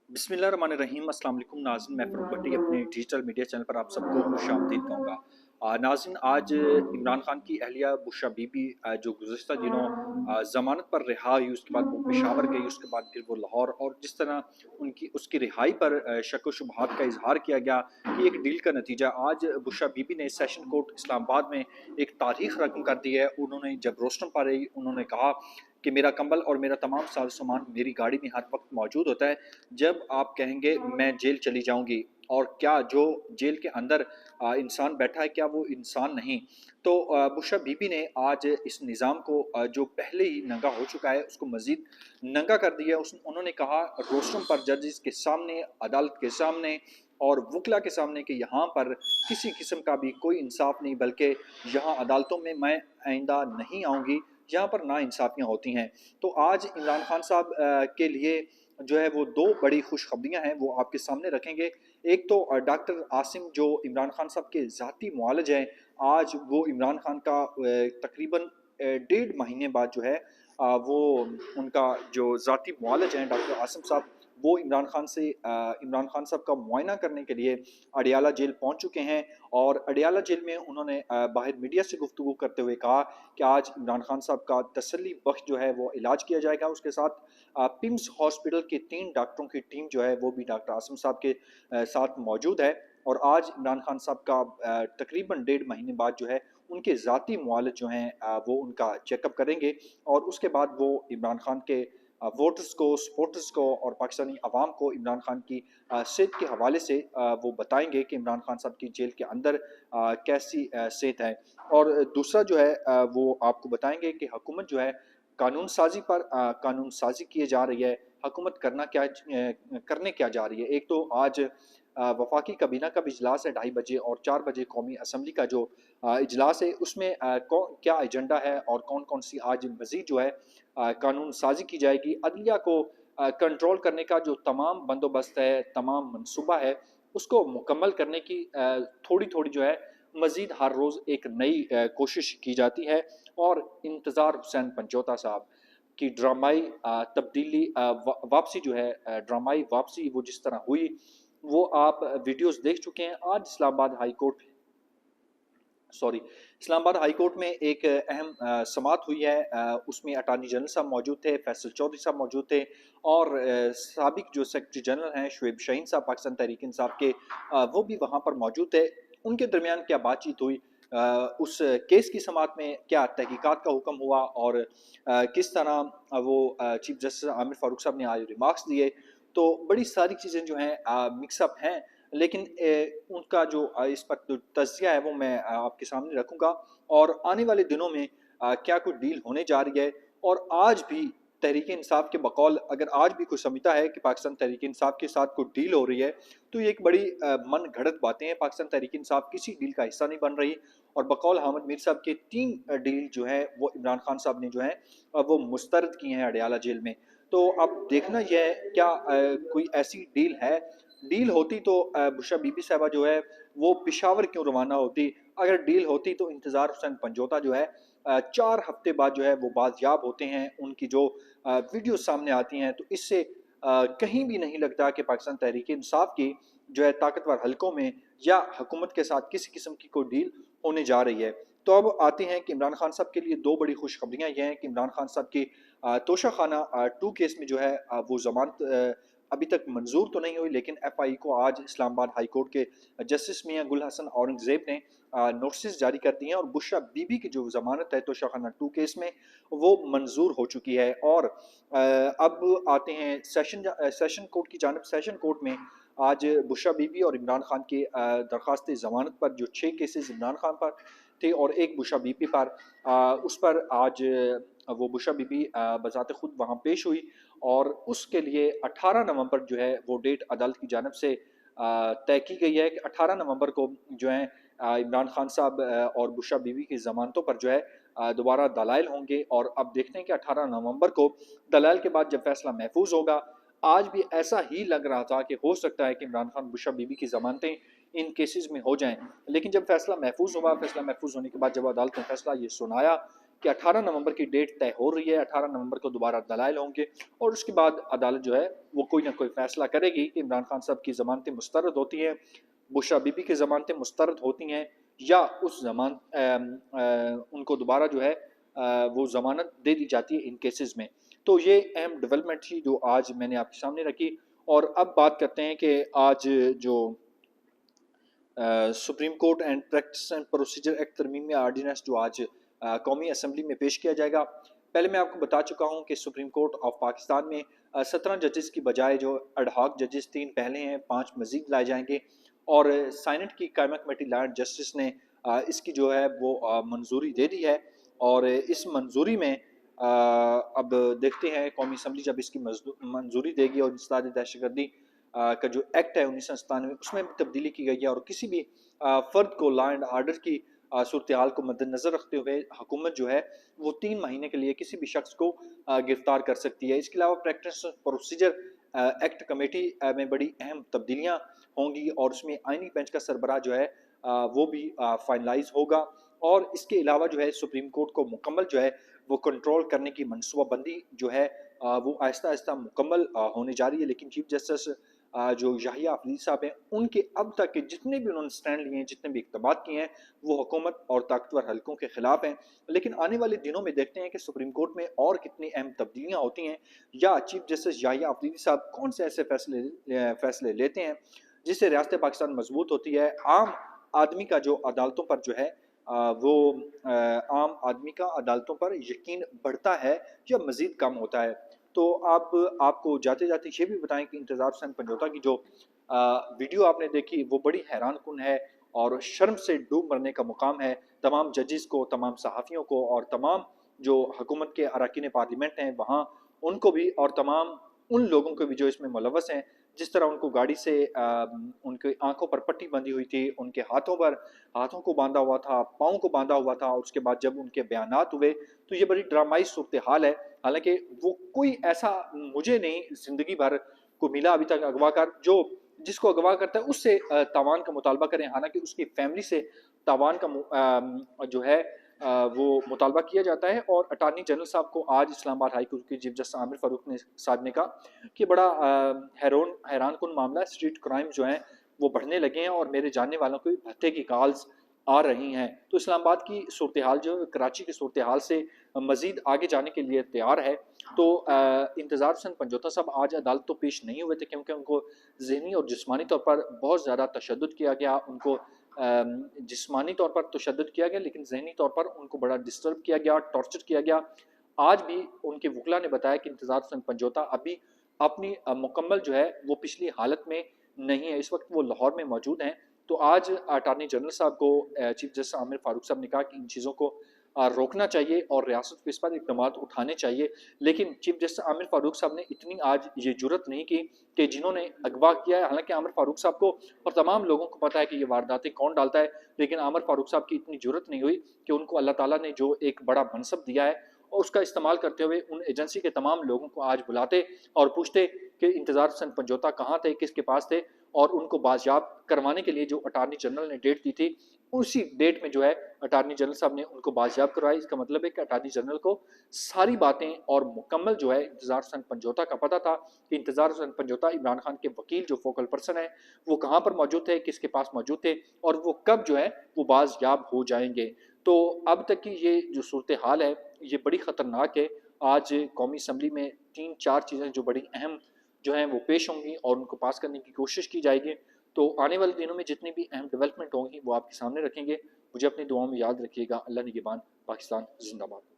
बिस्मिल्लाहिर्रहमानिर्रहीम। अस्सलाम वालेकुम नाज़रीन, मैं फ़रूक भट्टी अपने डिजिटल मीडिया चैनल पर आप सबको खुशामदीद कहूँगा। नाज़रीन, आज इमरान खान की अहलिया बुशरा बीबी जो गुज़श्ता दिनों ज़मानत पर रिहा हुई, उसके बाद वो पेशावर गई, उसके बाद फिर वो लाहौर, और जिस तरह उसकी रिहाई पर शक व शुबहात का इज़हार किया गया कि एक डील का नतीजा। आज बुशरा बीबी ने सेशन कोर्ट इस्लामाबाद में एक तारीख़ रकम कर दी है। उन्होंने जब रोस्टम पर आई, उन्होंने कहा कि मेरा कंबल और मेरा तमाम साज सामान मेरी गाड़ी में हर वक्त मौजूद होता है। जब आप कहेंगे मैं जेल चली जाऊंगी, और क्या जो जेल के अंदर इंसान बैठा है, क्या वो इंसान नहीं? तो बुशरा बीबी ने आज इस निज़ाम को जो पहले ही नंगा हो चुका है, उसको मज़ीद नंगा कर दिया। उन्होंने कहा रोस्टम पर, जजेस के सामने, अदालत के सामने और वकला के सामने, कि यहाँ पर किसी किस्म का भी कोई इंसाफ नहीं, बल्कि यहाँ अदालतों में मैं आइंदा नहीं आऊँगी, यहाँ पर ना इंसाफियाँ होती हैं। तो आज इमरान खान साहब के लिए जो है वो दो बड़ी खुशखबरियाँ हैं, वो आपके सामने रखेंगे। एक तो डॉक्टर आसिम, जो इमरान खान साहब के ज़ाती मुआलिज हैं, आज वो इमरान खान का तकरीबन 1.5 महीने बाद जो है वो उनका जो ज़ाती मुआलिज हैं डॉक्टर आसिम साहब, वो इमरान खान साहब का मुआयना करने के लिए अडियाला जेल पहुंच चुके हैं। और अडियाला जेल में उन्होंने बाहर मीडिया से गुफ्तगू करते हुए कहा कि आज इमरान खान साहब का तसल्ली बख्श जो है वो इलाज किया जाएगा। उसके साथ पिम्स हॉस्पिटल के 3 डॉक्टरों की टीम जो है वो भी डॉक्टर आसिम साहब के साथ मौजूद है। और आज इमरान खान साहब का तकरीबन 1.5 महीने बाद जो है उनके ज़ाती मुआलिज जो हैं वो उनका चेकअप करेंगे। और उसके बाद वो इमरान खान के वोटर्स को, सपोर्टर्स को और पाकिस्तानी अवाम को इमरान खान की सेहत के हवाले से वो बताएंगे कि इमरान खान साहब की जेल के अंदर कैसी सेहत है। और दूसरा जो है वो आपको बताएंगे कि हुकूमत जो है कानून साजी पर कानून साजी किए जा रही है। हुकूमत करने क्या जा रही है? एक तो आज वफाकी काबीना का भी इजलास है 2:30 बजे, और 4 बजे कौमी असम्बली का जो इजलास है, उसमें क्या एजेंडा है और कौन कौन सी आज मजीद जो है कानून साजी की जाएगी। अदलिया को कंट्रोल करने का जो तमाम बंदोबस्त है, तमाम मनसूबा है, उसको मुकम्मल करने की थोड़ी थोड़ी जो है मजीद हर रोज़ एक नई कोशिश की जाती है। और इंतज़ार हुसैन पंचोता साहब की ड्रामाई तब्दीली, वापसी जो है, ड्रामाई वापसी वो जिस तरह हुई, वो आप वीडियोस देख चुके हैं। आज इस्लामाबाद हाई कोर्ट में एक अहम समाअत हुई है। उसमें अटॉर्नी जनरल साहब मौजूद थे, फैसल चौधरी साहब मौजूद थे, और साबिक जो सेक्रेटरी जनरल हैं शुएब शाहीन साहब पाकिस्तान तहरीक इंसाफ के, वो भी वहाँ पर मौजूद थे। उनके दरमियान क्या बातचीत हुई, उस केस की समाअत में क्या तहकीकात का हुक्म हुआ, और किस तरह वो चीफ जस्टिस आमिर फारूक साहब ने आज रिमार्क्स दिए। तो बड़ी सारी चीज़ें जो हैं मिक्सअप हैं, लेकिन उनका जो इस पर जो तज्ज़िया है वो मैं आपके सामने रखूँगा। और आने वाले दिनों में क्या कोई डील होने जा रही है। और आज भी तहरीक इंसाफ के बकौल, अगर आज भी कोई समझता है कि पाकिस्तान तहरीक इंसाफ के साथ कोई डील हो रही है, तो ये एक बड़ी मन घड़त बातें हैं। पाकिस्तान तहरीक इंसाफ किसी डील का हिस्सा नहीं बन रही। और बकौल हामिद मीर साहब के 3 डील जो हैं वो इमरान खान साहब ने जो है वो मुस्तरद किए हैं अडियाला जेल में। तो अब देखना यह है, क्या कोई ऐसी डील है? डील होती तो बुशरा बीबी साहबा जो है वो पिशावर क्यों रवाना होती? अगर डील होती तो इंतज़ार हुसैन पंजोता जो है 4 हफ्ते बाद जो है वो बाज़याब होते हैं। उनकी जो वीडियो सामने आती हैं, तो इससे कहीं भी नहीं लगता कि पाकिस्तान तहरीक इंसाफ की जो है ताकतवर हलकों में या हुकूमत के साथ किसी किस्म की कोई डील होने जा रही है। तो अब आते हैं कि इमरान खान साहब के लिए 2 बड़ी खुशखबरियाँ ये हैं कि इमरान खान साहब की तोशा खाना 2 केस में जो है वो ज़मानत अभी तक मंजूर तो नहीं हुई, लेकिन एफआई को आज इस्लामाबाद हाई कोर्ट के जस्टिस मियां गुल हसन औरंगजेब ने नोटिस जारी कर दिए हैं, और बुशरा बीबी की जो जमानत है तोशाखाना 2 केस में वो मंजूर हो चुकी है। और अब आते हैं सेशन कोर्ट की जानब। सेशन कोर्ट में आज बुशरा बीबी और इमरान खान की दरख्वास्त जमानत पर जो 6 केसेस इमरान खान पर थे और एक बुशरा बीबी पर, उस पर आज वो बुशरा बीबी बज़ात खुद वहाँ पेश हुई। और उसके लिए 18 नवंबर जो है वो डेट अदालत की जानब से तय की गई है कि 18 नवंबर को जो है इमरान खान साहब और बुशरा बीबी की ज़मानतों पर जो है दोबारा दलाइल होंगे। और अब देखते हैं कि 18 नवंबर को दलाइल के बाद जब फैसला महफूज होगा, आज भी ऐसा ही लग रहा था कि हो सकता है कि इमरान खान बुशरा बीबी की ज़मानतें इन केसेस में हो जाएं, लेकिन जब फैसला महफूज हुआ, फैसला महफूज होने के बाद जब अदालत ने फैसला ये सुनाया کہ 18 نومبر کی ڈیٹ طے ہو رہی ہے، 18 نومبر کو دوبارہ دلائل ہوں گے اور اس کے بعد عدالت جو ہے وہ کوئی نہ کوئی فیصلہ کرے گی کہ عمران خان صاحب کی ضمانتیں مسترد ہوتی ہیں، بشرا بی بی کی ضمانتیں مسترد ہوتی ہیں، یا اس ان کو دوبارہ جو ہے وہ ضمانت دے دی جاتی ہے ان کیسز میں۔ تو یہ اہم ڈیولپمنٹ تھی جو آج میں نے آپ کے سامنے رکھی، اور اب بات کرتے ہیں کہ آج جو supreme court and practice and procedure act ترمیمی آرڈیننس جو آج قومی اسمبلی میں پیش کیا جائے گا۔ پہلے میں آپ کو بتا چکا ہوں کہ سپریم کورٹ آف پاکستان میں 17 ججز کی بجائے جو ایڈ ہاک ججز 3 پہلے ہیں، 5 مزید لائے جائیں گے، اور سینٹ کی قائمہ کمیٹی لا اینڈ جسٹس نے اس کی جو ہے وہ منظوری دے دی ہے، اور اس منظوری میں اب دیکھتے ہیں قومی اسمبلی جب اس کی منظوری دے گی، اور انسداد دہشت گردی کا جو ایکٹ ہے 1997 اس میں بھی تبدیلی کی گئی ہے، اور کسی بھی فرد کو لا اینڈ آرڈر کی صورتحال کو مد نظر رکھتے ہوئے حکومت جو ہے وہ 3 مہینے کے لیے کسی بھی شخص کو گرفتار کر سکتی ہے۔ اس کے علاوہ پریکٹس پروسیجر ایکٹ کمیٹی میں بڑی اہم تبدیلیاں ہوں گی، اور اس میں آئینی بینچ کا سربراہ جو ہے وہ بھی فائنلائز ہوگا، اور اس کے علاوہ جو ہے سپریم کورٹ کو مکمل جو ہے وہ کنٹرول کرنے کی منصوبہ بندی جو ہے وہ آہستہ آہستہ مکمل ہونے جا رہی ہے۔ لیکن چیف جسٹس جو یحییٰ آفریدی صاحب ہیں، ان کے اب تک کے جتنے بھی انہوں نے سٹینڈ لیے ہیں، جتنے بھی اقدامات کیے ہیں، وہ حکومت اور طاقتور حلقوں کے خلاف ہیں۔ لیکن آنے والے دنوں میں دیکھتے ہیں کہ سپریم کورٹ میں اور کتنی اہم تبدیلیاں ہوتی ہیں، یا چیف جسٹس یحییٰ آفریدی صاحب کون سے ایسے فیصلے لیتے ہیں جس سے ریاست پاکستان مضبوط ہوتی ہے، عام آدمی کا جو عدالتوں پر جو ہے وہ عام آدمی کا عدالتوں پر یقین بڑھتا ہے یا مزید کم ہوتا ہے۔ تو آپ کو جاتے جاتے یہ بھی بتائیں کہ انتظار حسین پنجوتا کی جو ویڈیو آپ نے دیکھی وہ بڑی حیران کن ہے، اور شرم سے ڈوب مرنے کا مقام ہے تمام ججز کو، تمام صحافیوں کو، اور تمام جو حکومت کے اراکین پارلیمنٹ ہیں وہاں ان کو بھی، اور تمام ان لوگوں کو بھی جو اس میں ملوث ہیں۔ جس طرح ان کو گاڑی سے ان کی آنکھوں پر پٹی بندھی ہوئی تھی، ان کے ہاتھوں کو باندھا ہوا تھا، پاؤں کو باندھا ہوا تھا، اور اس کے بعد جب ان کے بیانات ہوئے تو یہ بڑی ڈرامائی صورتحال ہے۔ حالانکہ وہ کوئی ایسا مجھے نہیں زندگی بھر کو ملا ابھی تک اغوا کر جو جس کو اغوا کرتا ہے اس سے تاوان کا مطالبہ کریں، حالانکہ اس کی فیملی سے تاوان کا جو ہے وہ مطالبہ کیا جاتا ہے۔ اور اٹارنی جنرل صاحب کو آج اسلام آباد ہائی کورٹ کے چیف جسٹس عامر فاروق صاحب نے کہا کہ بڑا حیران کن معاملہ ہے، اسٹریٹ کرائم جو ہیں وہ بڑھنے لگے ہیں، اور میرے جاننے والوں کو بھی بھتے کی کالز آ رہی ہیں۔ تو اسلام آباد کی صورتحال جو کراچی کی صورتحال سے مزید آگے جانے کے لیے تیار ہے۔ تو انتظار حسین پنجوتا صاحب آج عدالت تو پیش نہیں ہوئے تھے، کیونکہ ان کو ذہنی اور جسمانی طور پر بہت زیادہ تشدد کیا گیا، ان کو جسمانی طور پر تشدد کیا گیا، لیکن ذہنی طور پر ان کو بڑا ڈسٹرب کیا گیا، ٹارچر کیا گیا۔ آج بھی ان کے وکلا نے بتایا کہ انتظار حسین پنجوتا ابھی اپنی مکمل جو ہے وہ پچھلی حالت میں نہیں ہے، اس وقت وہ لاہور میں موجود ہیں۔ تو آج اٹارنی جنرل صاحب کو چیف جسٹس عامر فاروق صاحب نے کہا کہ ان چیزوں کو روکنا چاہیے اور ریاست کو اس پر اقدامات اٹھانے چاہیے، لیکن چیف جسٹس عامر فاروق صاحب نے اتنی آج یہ جرت نہیں کی کہ جنہوں نے اغوا کیا ہے، حالانکہ عامر فاروق صاحب کو اور تمام لوگوں کو پتہ ہے کہ یہ وارداتیں کون ڈالتا ہے، لیکن عامر فاروق صاحب کی اتنی جرت نہیں ہوئی کہ ان کو اللہ تعالیٰ نے جو ایک بڑا منصب دیا ہے اور اس کا استعمال کرتے ہوئے ان ایجنسی کے تمام لوگوں کو آج بلاتے اور پوچھتے کہ انتظار حسین پنجوتا کہاں تھے، کس کے پاس تھے، اور ان کو بازیاب کروانے کے لیے جو اٹارنی جنرل نے ڈیٹ دی تھی اسی ڈیٹ میں جو ہے اٹارنی جنرل صاحب نے ان کو بازیاب کروائی۔ اس کا مطلب ہے کہ اٹارنی جنرل کو ساری باتیں اور مکمل جو ہے انتظار حسین پنجوتا کا پتہ تھا کہ انتظار حسین پنجوتا عمران خان کے وکیل جو فوکل پرسن ہے وہ کہاں پر موجود تھے، کس کے پاس موجود تھے، اور وہ کب جو ہے وہ بازیاب ہو جائیں گے۔ تو اب تک کی یہ جو صورتحال ہے یہ بڑی خطرناک ہے۔ آج قومی اسمبلی میں 3-4 چیزیں جو بڑی اہم جو ہیں وہ پیش ہوں گی اور ان کو پاس کرنے کی کوشش کی جائے گی۔ تو آنے والے دنوں میں جتنی بھی اہم ڈیولپمنٹ ہوں گی وہ آپ کے سامنے رکھیں گے۔ مجھے اپنی دعاؤں میں یاد رکھیے گا۔ اللہ نگہبان۔ پاکستان زندہ باد۔